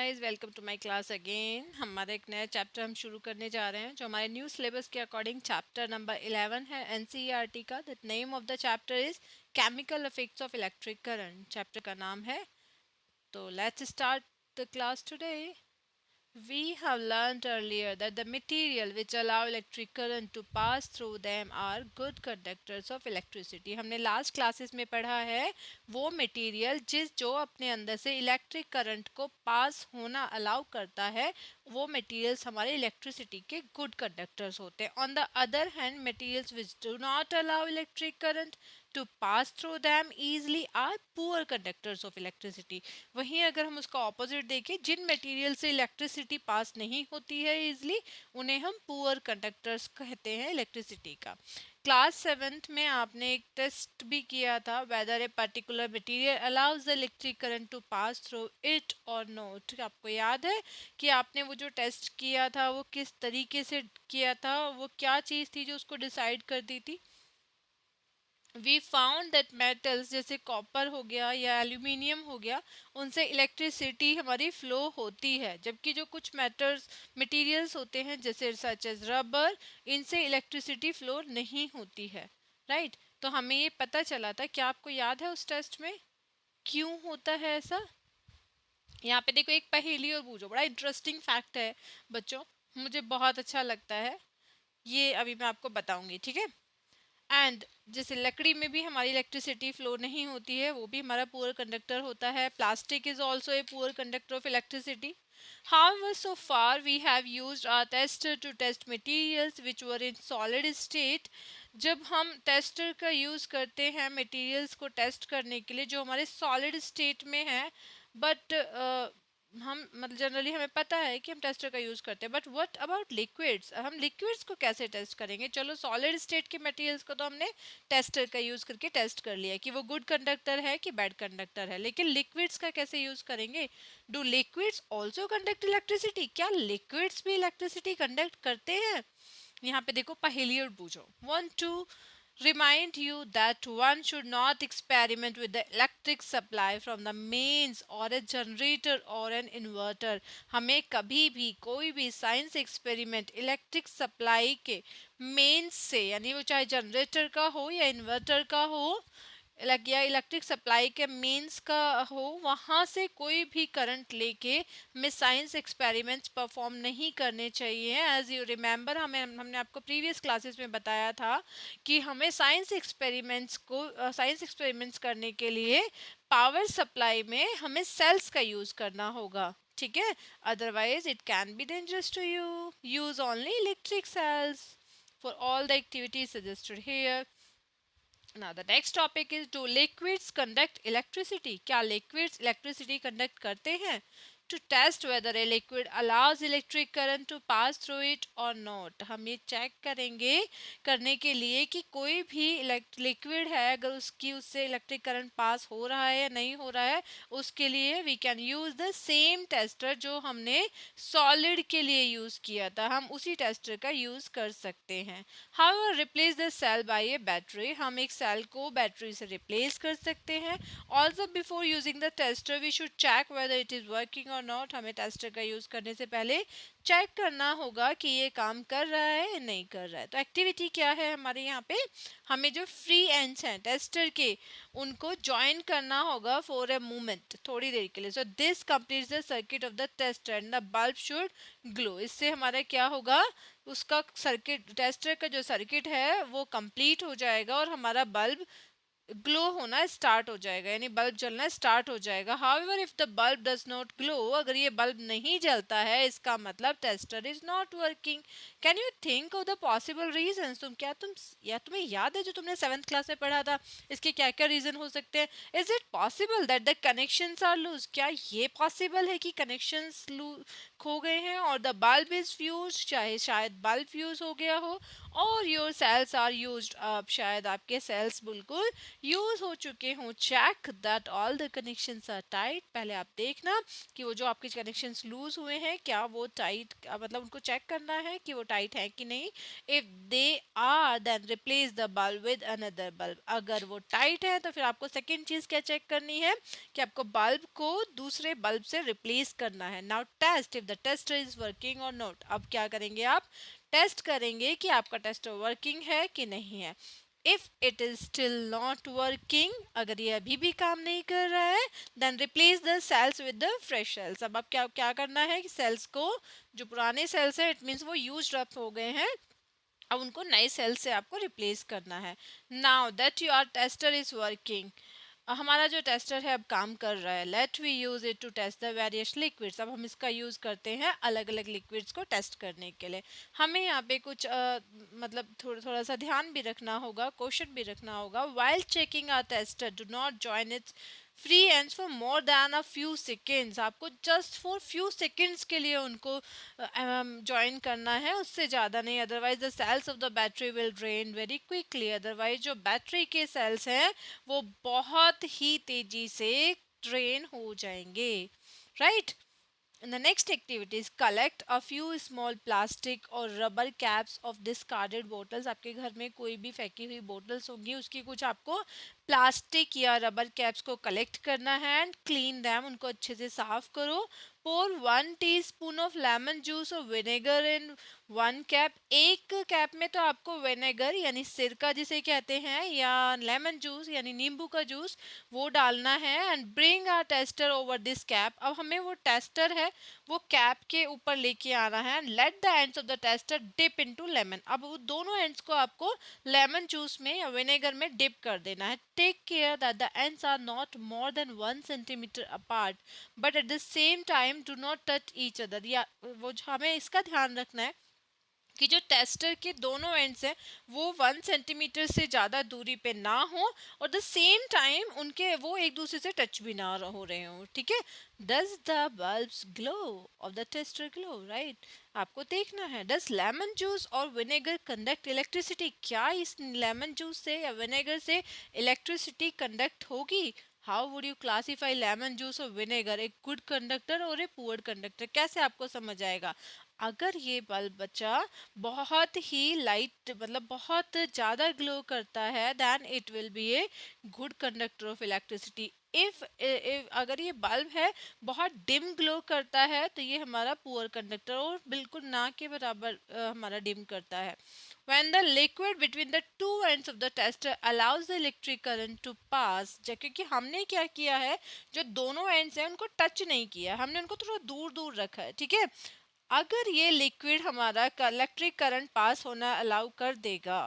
Guys, welcome to my class again. हमारा एक नया चैप्टर हम शुरू करने जा रहे हैं जो हमारे न्यू सिलेबस के अकॉर्डिंग चैप्टर नंबर 11 है एनसीईआरटी का। The name of the chapter is chemical effects of electric current. Chapter का नाम है। तो let's start the class today. We have learned earlier that the material which allow electric current to pass through them are good conductors of electricity. हमने last classes में पढ़ा है वो material जो अपने अंदर से इलेक्ट्रिक करंट को पास होना अलाउ करता है, वो मटेरियल्स हमारे इलेक्ट्रिसिटी के गुड कंडक्टर्स होते हैं। On the other hand materials which do not allow electric current to pass through them easily are poor conductors of electricity। वहीं अगर हम उसका ऑपोजिट देखें, जिन मटेरियल से इलेक्ट्रिसिटी पास नहीं होती है इजीली, उन्हें हम पुअर कंडक्टर्स कहते हैं इलेक्ट्रिसिटी का। क्लास 7th में आपने एक टेस्ट भी किया था, whether a particular material allows the electric current to pass through it और नॉट। आपको याद है कि आपने वो जो टेस्ट किया था वो किस तरीके से किया था, वो क्या चीज़ थी जो उसको डिसाइड करती थी? वी फाउंड दैट मेटल्स जैसे कॉपर हो गया या एल्यूमिनियम हो गया, उनसे इलेक्ट्रिसिटी हमारी फ्लो होती है, जबकि जो कुछ मटेरियल्स होते हैं जैसे सच एज रबर, इनसे इलेक्ट्रिसिटी फ्लो नहीं होती है। राइट तो हमें ये पता चला था। क्या आपको याद है उस टेस्ट में क्यों होता है ऐसा? यहाँ पे देखो, एक पहेली और बूझो, बड़ा इंटरेस्टिंग फैक्ट है बच्चों, मुझे बहुत अच्छा लगता है ये, अभी मैं आपको बताऊंगी, ठीक है। एंड जैसे लकड़ी में भी हमारी इलेक्ट्रिसिटी फ्लो नहीं होती है, वो भी हमारा पुअर कंडक्टर होता है। Plastic is also a poor conductor of electricity. However, so far we have used our tester to test materials which were in solid state। जब हम टेस्टर का यूज़ करते हैं मटेरियल्स को टेस्ट करने के लिए जो हमारे सॉलिड स्टेट में है, बट हम मतलब जनरली हमें पता है कि हम टेस्टर का यूज़ करते हैं, बट व्हाट अबाउट लिक्विड्स? हम लिक्विड्स को कैसे टेस्ट करेंगे? चलो, सॉलिड स्टेट के मटेरियल्स को तो हमने टेस्टर का यूज़ करके टेस्ट कर लिया कि वो गुड कंडक्टर है कि बैड कंडक्टर है, लेकिन लिक्विड्स का कैसे यूज़ करेंगे? Do liquids also conduct electricity? क्या लिक्विड्स भी इलेक्ट्रिसिटी कंडक्ट करते हैं? यहाँ पे देखो पहेली और बूझो। 1 2 remind you that one should not experiment with the electric supply from the mains or a generator or an inverter। हमें कभी भी कोई भी साइंस एक्सपेरिमेंट इलेक्ट्रिक सप्लाई के मेन्स से, यानी वो चाहे जनरेटर का हो या इन्वर्टर का हो, या इलेक्ट्रिक सप्लाई के मेंस का हो, वहाँ से कोई भी करंट लेके हमें साइंस एक्सपेरिमेंट्स परफॉर्म नहीं करने चाहिए। एज यू रिमेंबर, हमने आपको प्रीवियस क्लासेस में बताया था कि हमें साइंस एक्सपेरिमेंट्स करने के लिए पावर सप्लाई में हमें सेल्स का यूज़ करना होगा, ठीक है। Otherwise it can be dangerous to you. Use only electric cells for all the activities suggested here. Now the next topic is, do liquids conduct electricity? क्या liquids electricity conduct करते हैं? To test whether a liquid allows electric current to pass through it or not। हम ये check करेंगे करने के लिए कि कोई भी लिक्विड है, अगर उससे इलेक्ट्रिक करंट पास हो रहा है या नहीं हो रहा है, उसके लिए we can use the same tester जो हमने सॉलिड के लिए यूज किया था, हम उसी टेस्टर का यूज कर सकते हैं। However, replace the cell by a battery। हम एक सेल को बैटरी से रिप्लेस कर सकते हैं। Also, before using the tester, we should check whether it is working or not। हमें टेस्टर का यूज़ करने से पहले चेक करना होगा कि ये काम कर रहा है या नहीं कर रहा है। तो एक्टिविटी क्या है हमारे यहाँ पे? हमें जो फ्री एंड्स हैं टेस्टर के, उनको ज्वाइन करना होगा फॉर अ मोमेंट, थोड़ी देर के लिए। So this completes the circuit of the tester and the bulb should glow. इससे हमारा क्या होगा? उसका सर्किट, टेस्टर का जो सर्किट है वो कंप्लीट हो जाएगा और हमारा बल्ब ग्लो होना स्टार्ट हो जाएगा, यानी बल्ब जलना स्टार्ट हो जाएगा। However if the bulb does not glow, अगर ये बल्ब नहीं जलता है, इसका मतलब tester is not working. Can you think of the possible reasons? तुम्हें याद है जो तुमने 7th क्लास में पढ़ा था, इसके क्या क्या रीजन हो सकते हैं? Is it possible that the connections are loose? क्या ये पॉसिबल है कि कनेक्शंस खो गए हैं और द बल्ब इज फ्यूज, चाहे शायद बल्ब फ्यूज हो गया हो, और योर सेल्स आर यूज्ड, अब शायद आपके सेल्स बिल्कुल यूज हो चुके हों। Check that all the connections are tight, पहले आप देखना कि वो जो आपके कनेक्शंस लूज हुए हैं क्या वो टाइट, मतलब उनको चेक करना है कि वो टाइट है कि नहीं। If they are then replace the bulb with another bulb, अगर वो टाइट है तो फिर आपको सेकेंड चीज क्या चेक करनी है कि आपको बल्ब को दूसरे बल्ब से रिप्लेस करना है। Now test if the tester is working और नॉट, अब क्या करेंगे आप टेस्ट करेंगे कि आपका टेस्टर वर्किंग है कि नहीं है। If it is still not working, अगर ये अभी भी काम नहीं कर रहा है, then replace the cells with the fresh cells. अब आप क्या क्या करना है कि सेल्स को, जो पुराने सेल्स है इट मीन्स वो यूज्ड अप हो गए हैं, अब उनको नए सेल से आपको रिप्लेस करना है। Now that your tester is working, हमारा जो टेस्टर है अब काम कर रहा है, let we use it to test the various liquids, अब हम इसका यूज करते हैं अलग अलग लिक्विड्स को टेस्ट करने के लिए। हमें यहाँ पे कुछ मतलब थोड़ा सा ध्यान भी रखना होगा, क्वेश्चन भी रखना होगा। While checking our tester do not join its free ends for more than a few seconds, आपको जस्ट फॉर फ्यू सेकेंड्स के लिए उनको ज्वाइन करना है, उससे ज़्यादा नहीं। Otherwise the cells of the battery will drain very quickly, otherwise जो बैटरी के सेल्स हैं वो बहुत ही तेजी से ड्रेन हो जाएंगे, right. And the next activity is collect a few small plastic और rubber caps of discarded bottles, आपके घर में कोई भी फेंकी हुई बोटल्स होंगी उसकी कुछ आपको प्लास्टिक या रबर कैप्स को कलेक्ट करना है एंड क्लीन दैम, उनको अच्छे से साफ करो। पोर 1 टीस्पून ऑफ लेमन जूस और विनेगर इन 1 कैप, एक कैप में तो आपको विनेगर यानी सिरका जिसे कहते हैं या लेमन जूस यानी नींबू का जूस वो डालना है। And bring are tester over this cap, अब हमें वो टेस्टर है वो कैप के ऊपर लेके आना है। Let the ends of the tester dip into lemon, अब वो दोनों एंड्स को आपको लेमन जूस में या विनेगर में डिप कर देना है। Take care that the ends are not more than 1 centimetre apart but at the same time do not touch each other, या वो हमें इसका ध्यान रखना है कि जो टेस्टर के दोनों एंड्स हैं वो 1 सेंटीमीटर से ज़्यादा दूरी पे ना हो और द सेम टाइम उनके वो एक दूसरे से टच भी ना हो रहे हो, ठीक है। Does the bulbs glow of the tester glow, right, आपको देखना है। डज लेमन जूस और विनेगर कंडक्ट इलेक्ट्रिसिटी, क्या इस लेमन जूस से या विनेगर से इलेक्ट्रिसिटी कंडक्ट होगी। How would you classify lemon juice और विनेगर, ए गुड कंडक्टर और ए पुअर कंडक्टर, कैसे आपको समझ आएगा। अगर ये बल्ब बच्चा बहुत ही लाइट मतलब बहुत ज़्यादा ग्लो करता है then it will be a good conductor of electricity. If अगर ये बल्ब है बहुत डिम ग्लो करता है तो ये हमारा पुअर कंडक्टर और बिल्कुल ना के बराबर हमारा डिम करता है। When the liquid between the two ends of the tester allows the electric current to pass, क्योंकि हमने क्या किया है जो दोनों एंड्स हैं उनको टच नहीं किया, हमने उनको थोड़ा दूर दूर रखा है, ठीक है। अगर ये लिक्विड हमारा इलेक्ट्रिक करंट पास होना अलाउ कर देगा,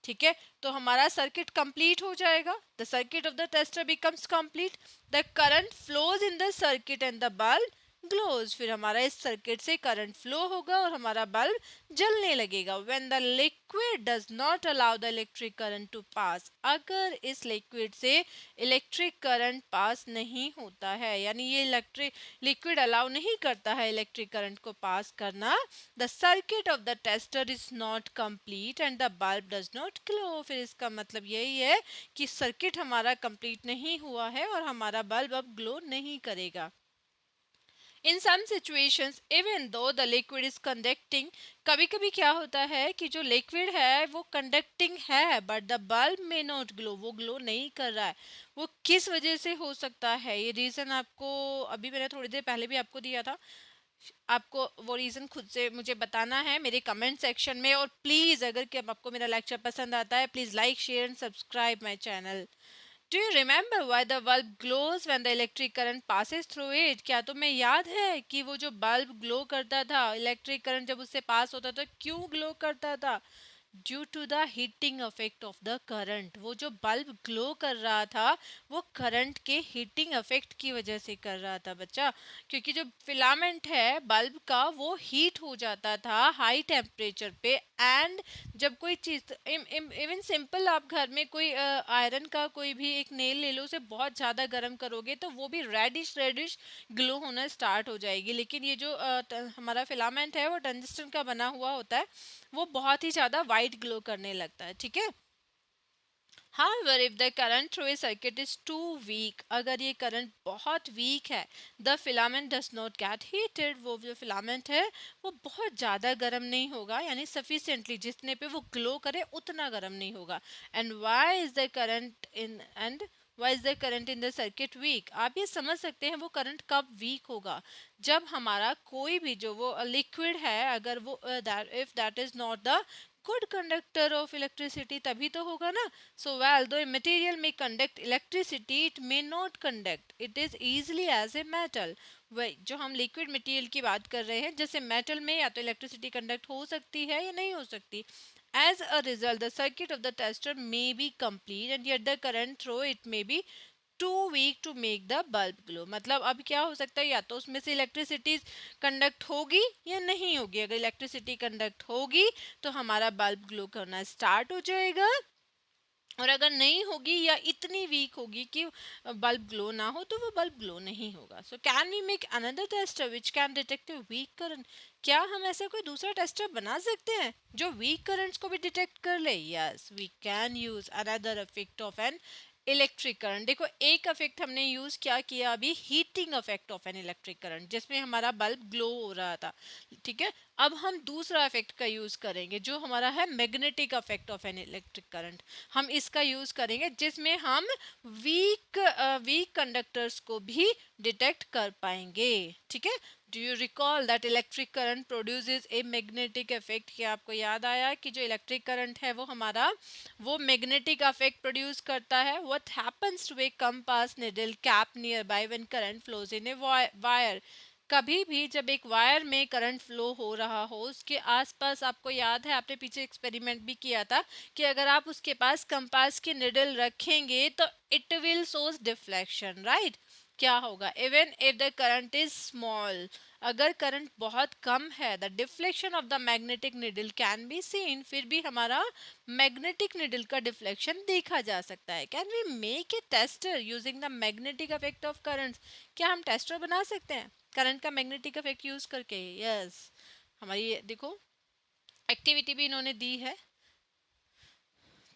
ठीक है, तो हमारा सर्किट कंप्लीट हो जाएगा। The circuit of the tester becomes complete, the current flows in the circuit and the bulb glows, फिर हमारा इस सर्किट से करंट फ्लो होगा और हमारा बल्ब जलने लगेगा। When the liquid does not allow the electric current to pass, अगर इस लिक्विड से इलेक्ट्रिक करंट पास नहीं होता है यानी ये इलेक्ट्रिक लिक्विड अलाउ नहीं करता है इलेक्ट्रिक करंट को पास करना, the circuit of the tester is not complete and the bulb does not glow, फिर इसका मतलब यही है कि सर्किट हमारा कंप्लीट नहीं हुआ है और हमारा बल्ब अब ग्लो नहीं करेगा। In some situations even though the liquid is conducting, कभी कभी क्या होता है कि जो लिक्विड है वो कंडक्टिंग है बट द बल्ब में नॉट ग्लो, वो ग्लो नहीं कर रहा है। वो किस वजह से हो सकता है, ये रीज़न आपको अभी मैंने थोड़ी देर पहले भी आपको दिया था, आपको वो रीज़न खुद से मुझे बताना है मेरे कमेंट सेक्शन में। और प्लीज़ अगर कि आपको मेरा लेक्चर पसंद आता है please like share and subscribe my channel. Do you remember why the bulb glows when the electric current passes through it, क्या तुम्हें याद है कि वो जो बल्ब ग्लो करता था इलेक्ट्रिक करंट जब उससे पास होता था क्यों ग्लो करता था। Due to the heating effect of the current, वो जो बल्ब ग्लो कर रहा था वो करंट के हीटिंग इफेक्ट की वजह से कर रहा था बच्चा, क्योंकि जो फिलामेंट है बल्ब का वो हीट हो जाता था हाई टेम्परेचर पे। एंड जब कोई चीज़ इवन सिंपल आप घर में कोई आयरन का कोई भी एक नेल ले लो, उसे बहुत ज़्यादा गर्म करोगे तो वो भी रेडिश रेडिश ग्लो होना स्टार्ट हो जाएगी। लेकिन ये जो हमारा फिलामेंट है वो टंगस्टन का बना हुआ होता है, वो बहुत ही ज़्यादा वाइट ग्लो करने लगता है, ठीक है। However, if the current through a circuit is too weak, अगर ये करंट बहुत वीक है, the filament does not get heated, वो जो फिलामेंट है वो बहुत ज़्यादा गर्म नहीं होगा, यानी sufficiently जितने पे वो ग्लो करे उतना गर्म नहीं होगा। And why is the current in the circuit weak? आप ये समझ सकते हैं वो करंट कब वीक होगा, जब हमारा कोई भी जो वो लिक्विड है, अगर वो if that is not the good conductor of electricity, तभी तो होगा ना। So while though a material may conduct electricity, it may not conduct it is easily as a metal। वही जो हम लिक्विड मटेरियल की बात कर रहे हैं, जैसे मेटल में या तो इलेक्ट्रिसिटी कंडक्ट हो सकती है या नहीं हो सकती। As a result, the circuit of the tester may be complete and yet the current through it may be too weak to make the bulb glow. मतलब अब क्या हो सकता है, या तो उसमें से इलेक्ट्रिसिटी कंडक्ट होगी या नहीं होगी। अगर इलेक्ट्रिसिटी कंडक्ट होगी तो हमारा बल्ब ग्लो करना स्टार्ट हो जाएगा, और अगर नहीं होगी या इतनी वीक होगी कि बल्ब ग्लो ना हो तो वो बल्ब ग्लो नहीं होगा। So can we make another tester which can detect weak current? क्या हम ऐसा कोई दूसरा टेस्टर बना सकते हैं जो वीक करंट्स को भी डिटेक्ट कर ले? Yes, we can use another effect of an electric current. देखो एक इफेक्ट हमने यूज क्या किया अभी, heating effect of an electric current, जिसमें हमारा बल्ब ग्लो हो रहा था, ठीक है। अब हम दूसरा इफेक्ट का यूज करेंगे जो हमारा है magnetic effect of an electric current. हम इसका यूज करेंगे जिसमें हम वीक कंडक्टर्स को भी डिटेक्ट कर पाएंगे, ठीक है। Do you recall that electric current produces a magnetic effect? क्या आपको याद आया कि जो इलेक्ट्रिक करंट है वो हमारा वो मैग्नेटिक इफेक्ट प्रोड्यूस करता है? What happens to a compass needle kept near by when current flows in a wire? कभी भी जब एक वायर में करंट फ्लो हो रहा हो, उसके आसपास, आपको याद है आपने पीछे एक्सपेरिमेंट भी किया था कि अगर आप उसके पास कंपास की निडल रखेंगे तो it will shows deflection, right? क्या होगा? Even if the current is small, अगर करंट बहुत कम है, the deflection of the magnetic needle can be seen, फिर भी हमारा मैग्नेटिक निडल का डिफ्लेक्शन देखा जा सकता है। Can we make a tester using the magnetic effect of current? क्या हम टेस्टर बना सकते हैं करंट का मैग्नेटिक इफेक्ट यूज करके? यस, हमारी देखो एक्टिविटी भी इन्होंने दी है,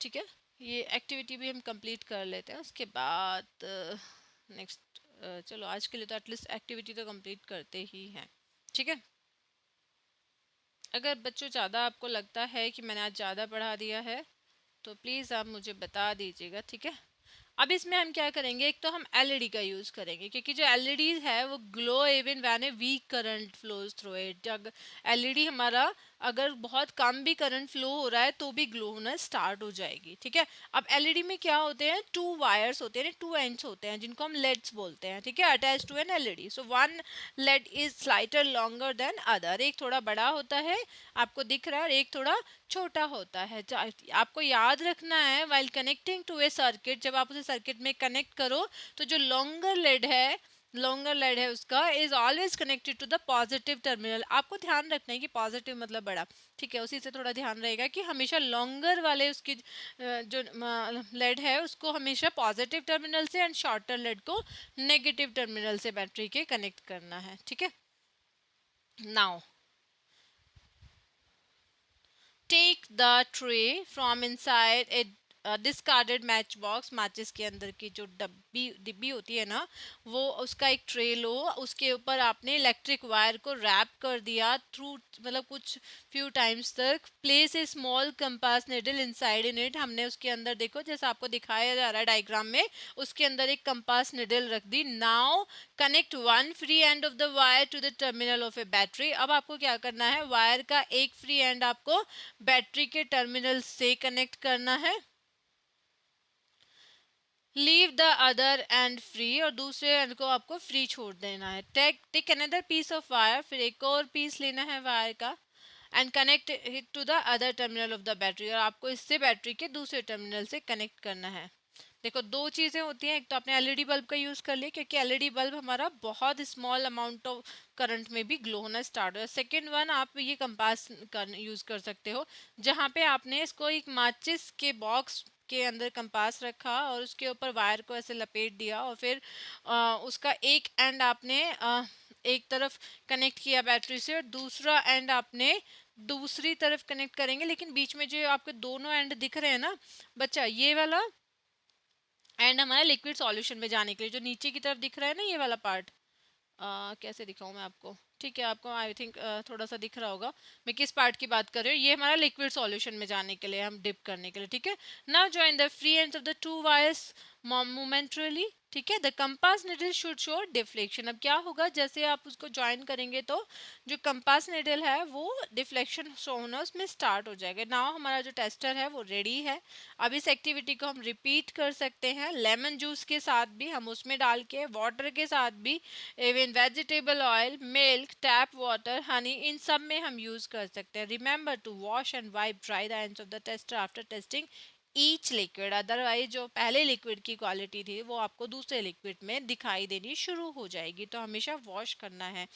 ठीक है। ये एक्टिविटी भी हम कंप्लीट कर लेते हैं, उसके बाद नेक्स्ट चलो आज के लिए तो एटलीस्ट एक्टिविटी तो कंप्लीट करते ही हैं, ठीक है। अगर बच्चों ज़्यादा आपको लगता है कि मैंने आज ज़्यादा पढ़ा दिया है तो प्लीज़ आप मुझे बता दीजिएगा, ठीक है। अब इसमें हम क्या करेंगे, एक तो हम एलईडी का यूज़ करेंगे क्योंकि जो एलईडी है वो glow even when a weak current flows through it. जब एलईडी हमारा अगर बहुत कम भी करंट फ्लो हो रहा है तो भी ग्लो होना स्टार्ट हो जाएगी, ठीक है। अब एलईडी में क्या होते हैं, टू वायर्स होते हैं, टू एंड्स होते हैं जिनको हम लेड्स बोलते हैं, ठीक है, attach to an LED. So one lead is slightly longer than other, एक थोड़ा बड़ा होता है आपको दिख रहा है और एक थोड़ा छोटा होता है। आपको याद रखना है while connecting to a circuit, जब आप उसे सर्किट में कनेक्ट करो तो जो लॉन्गर लेड है उसका is always connected to the positive terminal. आपको ध्यान रखना है कि पॉजिटिव मतलब बड़ा, ठीक है। उसी से थोड़ा ध्यान रहेगा कि हमेशा लॉन्गर वाले उसकी जो लेड है उसको हमेशा पॉजिटिव टर्मिनल से एंड शॉर्टर लेड को नेगेटिव टर्मिनल से बैटरी के कनेक्ट करना है, ठीक है। Now take the tray from inside a discarded match box. Matches के अंदर की जो डिब्बी होती है ना, वो उसका एक ट्रे लो, उसके ऊपर आपने इलेक्ट्रिक वायर को रैप कर दिया थ्रू, मतलब कुछ फ्यू टाइम्स तक। Place a small compass needle inside in it, हमने उसके अंदर देखो जैसा आपको दिखाया जा रहा है डायग्राम में, उसके अंदर एक कंपास निडल रख दी। Now connect one free end of the wire to the terminal of a battery. अब आपको क्या करना है, वायर का एक फ्री एंड आपको बैटरी के टर्मिनल से कनेक्ट करना है। Leave the other end free, और दूसरे एंड को आपको फ्री छोड़ देना है। Take another piece of wire, फिर एक और पीस लेना है वायर का end connect it to the other terminal of the battery, और आपको इससे बैटरी के दूसरे टर्मिनल से कनेक्ट करना है। देखो दो चीज़ें होती हैं, एक तो आपने एलईडी बल्ब का यूज़ कर लिया क्योंकि एलईडी बल्ब हमारा बहुत स्मॉल अमाउंट ऑफ करंट में भी ग्लो होना स्टार्ट हो। सेकेंड वन, आप ये कंपास का यूज़ कर सकते हो जहाँ पे आपने इसको एक माचिस के बॉक्स के अंदर कंपास रखा और उसके ऊपर वायर को ऐसे लपेट दिया और फिर उसका एक एंड आपने एक तरफ कनेक्ट किया बैटरी से और दूसरा एंड आपने दूसरी तरफ कनेक्ट करेंगे, लेकिन बीच में जो आपके दोनों एंड दिख रहे हैं ना बच्चा, ये वाला एंड हमारा लिक्विड सॉल्यूशन में जाने के लिए, जो नीचे की तरफ दिख रहा है ना ये वाला पार्ट, कैसे दिखाऊं मैं आपको, ठीक है आपको आई थिंक थोड़ा सा दिख रहा होगा मैं किस पार्ट की बात कर रही हूँ। ये हमारा लिक्विड सॉल्यूशन में जाने के लिए, हम डिप करने के लिए, ठीक है। Now join the free ends of the two wires momentarily, ठीक है। The compass needle should show deflection. अब क्या होगा, जैसे आप उसको ज्वाइन करेंगे तो जो कंपास निडल है वो डिफ्लेक्शन होना उसमें स्टार्ट हो जाएगा। नाउ हमारा जो टेस्टर है वो रेडी है। अब इस एक्टिविटी को हम रिपीट कर सकते हैं लेमन जूस के साथ भी, हम उसमें डाल के वाटर के साथ भी, even vegetable oil, milk, tap water, honey, इन सब में हम यूज कर सकते हैं। Remember to wash and wipe dry the ends of the tester after testing each liquid, otherwise जो पहले लिक्विड की क्वालिटी थी वो आपको दूसरे लिक्विड में दिखाई देनी शुरू हो जाएगी, तो हमेशा वॉश करना है।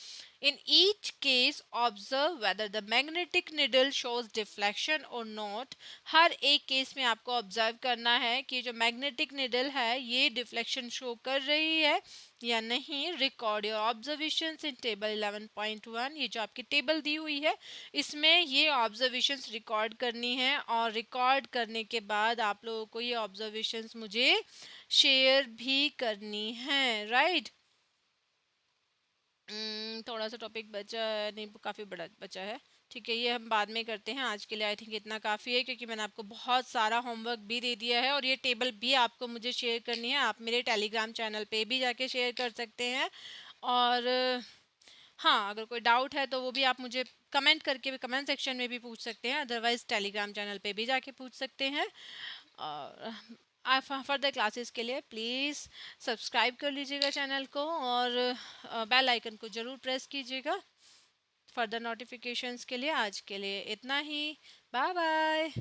In each case observe whether the magnetic needle shows deflection और नॉट। हर एक केस में आपको ऑब्जर्व करना है कि जो मैग्नेटिक निडल है ये डिफ्लेक्शन शो कर रही है या नहीं। Record your observations in table 11.1, ये जो आपकी टेबल दी हुई है इसमें ये ऑब्जर्वेशंस रिकॉर्ड करनी है, और रिकॉर्ड करने के बाद आप लोगों को ये ऑब्जर्वेशंस मुझे शेयर भी करनी है, राइट। थोड़ा सा टॉपिक बचा नहीं, काफ़ी बड़ा बचा है, ठीक है ये हम बाद में करते हैं। आज के लिए आई थिंक इतना काफ़ी है, क्योंकि मैंने आपको बहुत सारा होमवर्क भी दे दिया है, और ये टेबल भी आपको मुझे शेयर करनी है। आप मेरे टेलीग्राम चैनल पे भी जाके शेयर कर सकते हैं, और हाँ अगर कोई डाउट है तो वो भी आप मुझे कमेंट करके भी, कमेंट सेक्शन में भी पूछ सकते हैं, अदरवाइज टेलीग्राम चैनल पे भी जाके पूछ सकते हैं। और फर्दर क्लासेस के लिए प्लीज़ सब्सक्राइब कर लीजिएगा चैनल को, और बेल आइकन को ज़रूर प्रेस कीजिएगा फर्दर नोटिफिकेशंस के लिए। आज के लिए इतना ही, बाय बाय।